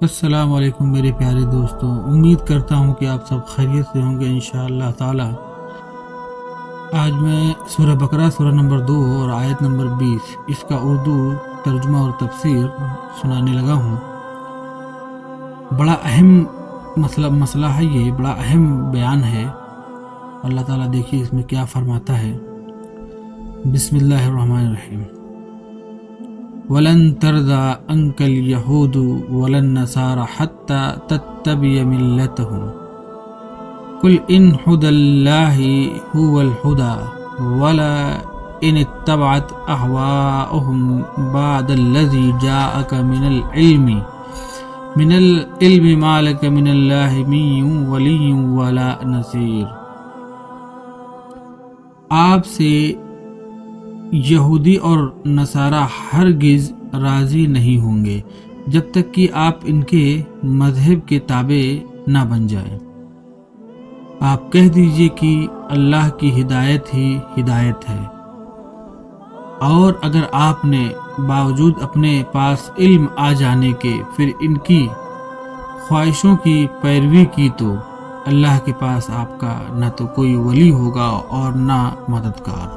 السلام علیکم میرے پیارے دوستوں، امید کرتا ہوں کہ آپ سب خیریت سے ہوں گے انشاءاللہ تعالی۔ آج میں سورہ بقرہ سورہ نمبر 2 اور آیت نمبر 20 اس کا اردو ترجمہ اور تفسیر سنانے لگا ہوں۔ بڑا اہم مسئلہ ہے، یہ بڑا اہم بیان ہے۔ اللہ تعالیٰ دیکھیے اس میں کیا فرماتا ہے۔ بسم اللہ الرحمن الرحیم۔ وَلَن تَرْضَىٰ عَنكَ الْيَهُودُ وَلَا النَّصَارَىٰ حَتَّىٰ تَتَّبِعَ مِلَّتَهُمْ قُلْ إِنْ هُدَى اللَّهِ هُوَ الْهُدَىٰ وَلَا إِنِ اتَّبَعْتَ أَهْوَاءَهُمْ بَعْدَ الَّذِي جَاءَكَ مِنَ الْعِلْمِ مَا لَكَ مِنَ اللَّهِ مِن وَلِيٍّ وَلَا نَصِيرٍ۔ آپ سے یہودی اور نصارہ ہرگز راضی نہیں ہوں گے جب تک کہ آپ ان کے مذہب کے تابع نہ بن جائیں۔ آپ کہہ دیجئے کہ اللہ کی ہدایت ہی ہدایت ہے، اور اگر آپ نے باوجود اپنے پاس علم آ جانے کے پھر ان کی خواہشوں کی پیروی کی تو اللہ کے پاس آپ کا نہ تو کوئی ولی ہوگا اور نہ مددگار۔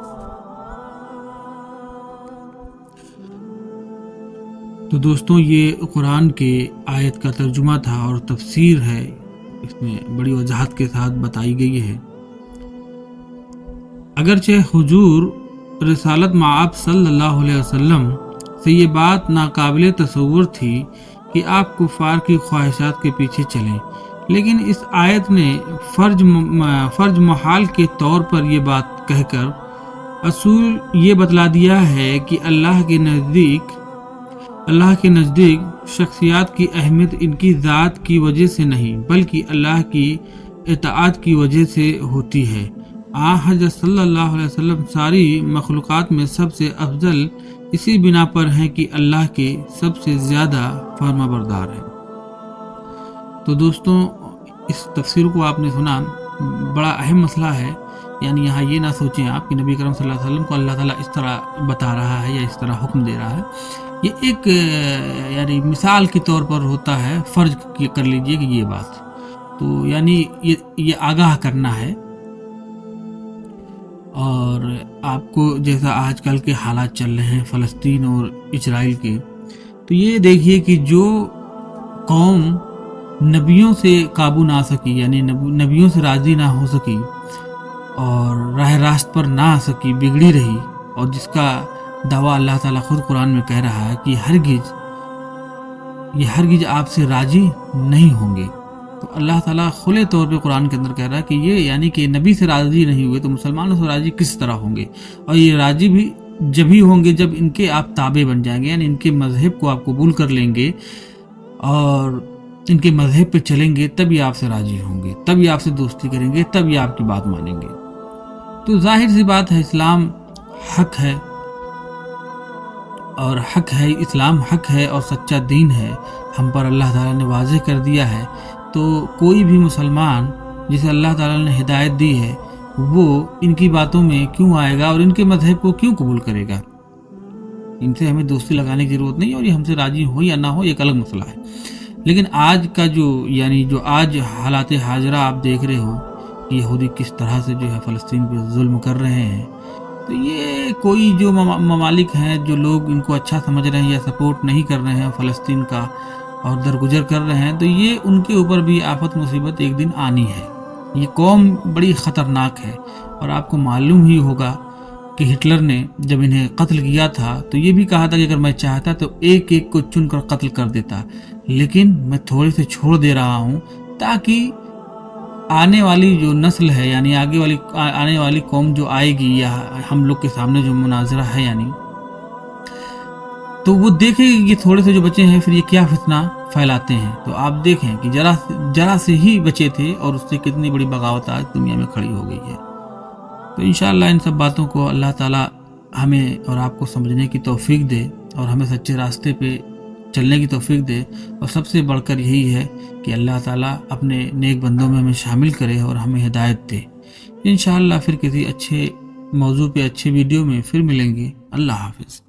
تو دوستوں، یہ قرآن کے آیت کا ترجمہ تھا اور تفسیر ہے، اس میں بڑی وضاحت کے ساتھ بتائی گئی ہے۔ اگرچہ حضور رسالت مآب صلی اللہ علیہ وسلم سے یہ بات ناقابل تصور تھی کہ آپ کفار کی خواہشات کے پیچھے چلیں، لیکن اس آیت نے فرض محال کے طور پر یہ بات کہہ کر اصول یہ بتلا دیا ہے کہ اللہ کے نزدیک شخصیات کی اہمیت ان کی ذات کی وجہ سے نہیں بلکہ اللہ کی اطاعت کی وجہ سے ہوتی ہے۔ حضرت صلی اللہ علیہ وسلم ساری مخلوقات میں سب سے افضل اسی بنا پر ہیں کہ اللہ کے سب سے زیادہ فرما بردار ہیں۔ تو دوستوں، اس تفسیر کو آپ نے سنا، بڑا اہم مسئلہ ہے۔ یعنی یہاں یہ نہ سوچیں آپ کہ نبی کرم صلی اللہ علیہ وسلم کو اللہ تعالیٰ اس طرح بتا رہا ہے یا اس طرح حکم دے رہا ہے۔ یہ ایک یعنی مثال کے طور پر ہوتا ہے، فرض کر لیجئے کہ یہ بات تو یعنی یہ آگاہ کرنا ہے۔ اور آپ کو جیسا آج کل کے حالات چل رہے ہیں فلسطین اور اسرائیل کے، تو یہ دیکھیے کہ جو قوم نبیوں سے قابو نہ سکی، یعنی نبیوں سے راضی نہ ہو سکی اور راہ راست پر نہ آ سکی، بگڑی رہی، اور جس کا دعویٰ اللہ تعالیٰ خود قرآن میں کہہ رہا ہے کہ ہرگز آپ سے راضی نہیں ہوں گے، تو اللہ تعالیٰ کھلے طور پہ قرآن کے اندر کہہ رہا ہے کہ یہ یعنی کہ نبی سے راضی نہیں ہوئے تو مسلمانوں سے راضی کس طرح ہوں گے؟ اور یہ راضی بھی جب ہی ہوں گے جب ان کے آپ تابع بن جائیں گے، یعنی ان کے مذہب کو آپ قبول کر لیں گے اور ان کے مذہب پہ چلیں گے، تب یہ آپ سے راضی ہوں گے، تب یہ آپ سے دوستی کریں گے، تب یہ آپ کی بات مانیں گے۔ تو ظاہر سی بات ہے، اسلام حق ہے اور اسلام حق ہے اور سچا دین ہے، ہم پر اللہ تعالیٰ نے واضح کر دیا ہے۔ تو کوئی بھی مسلمان جسے اللہ تعالیٰ نے ہدایت دی ہے وہ ان کی باتوں میں کیوں آئے گا اور ان کے مذہب کو کیوں قبول کرے گا؟ ان سے ہمیں دوستی لگانے کی ضرورت نہیں، اور یہ ہم سے راضی ہو یا نہ ہو ایک الگ مسئلہ ہے۔ لیکن آج کا جو آج حالات حاضرہ آپ دیکھ رہے ہو کہ یہودی کس طرح سے جو ہے فلسطین پہ ظلم کر رہے ہیں، تو یہ کوئی جو ممالک ہیں جو لوگ ان کو اچھا سمجھ رہے ہیں یا سپورٹ نہیں کر رہے ہیں فلسطین کا اور درگزر کر رہے ہیں، تو یہ ان کے اوپر بھی آفت مصیبت ایک دن آنی ہے۔ یہ قوم بڑی خطرناک ہے، اور آپ کو معلوم ہی ہوگا کہ ہٹلر نے جب انہیں قتل کیا تھا تو یہ بھی کہا تھا کہ اگر میں چاہتا تو ایک ایک کو چن کر قتل کر دیتا، لیکن میں تھوڑے سے چھوڑ دے رہا ہوں تاکہ آنے والی جو نسل ہے، یعنی آنے والی قوم جو آئے گی یا ہم لوگ کے سامنے جو مناظرہ ہے، یعنی تو وہ دیکھیں یہ تھوڑے سے جو بچے ہیں پھر یہ کیا فتنہ پھیلاتے ہیں۔ تو آپ دیکھیں کہ ذرا سے ہی بچے تھے اور اس سے کتنی بڑی بغاوت آج دنیا میں کھڑی ہو گئی ہے۔ تو انشاءاللہ ان سب باتوں کو اللہ تعالیٰ ہمیں اور آپ کو سمجھنے کی توفیق دے اور ہمیں سچے راستے پہ چلنے کی توفیق دے، اور سب سے بڑھ کر یہی ہے کہ اللہ تعالیٰ اپنے نیک بندوں میں ہمیں شامل کرے اور ہمیں ہدایت دے۔ انشاءاللہ پھر کسی اچھے موضوع پہ اچھے ویڈیو میں پھر ملیں گے۔ اللہ حافظ۔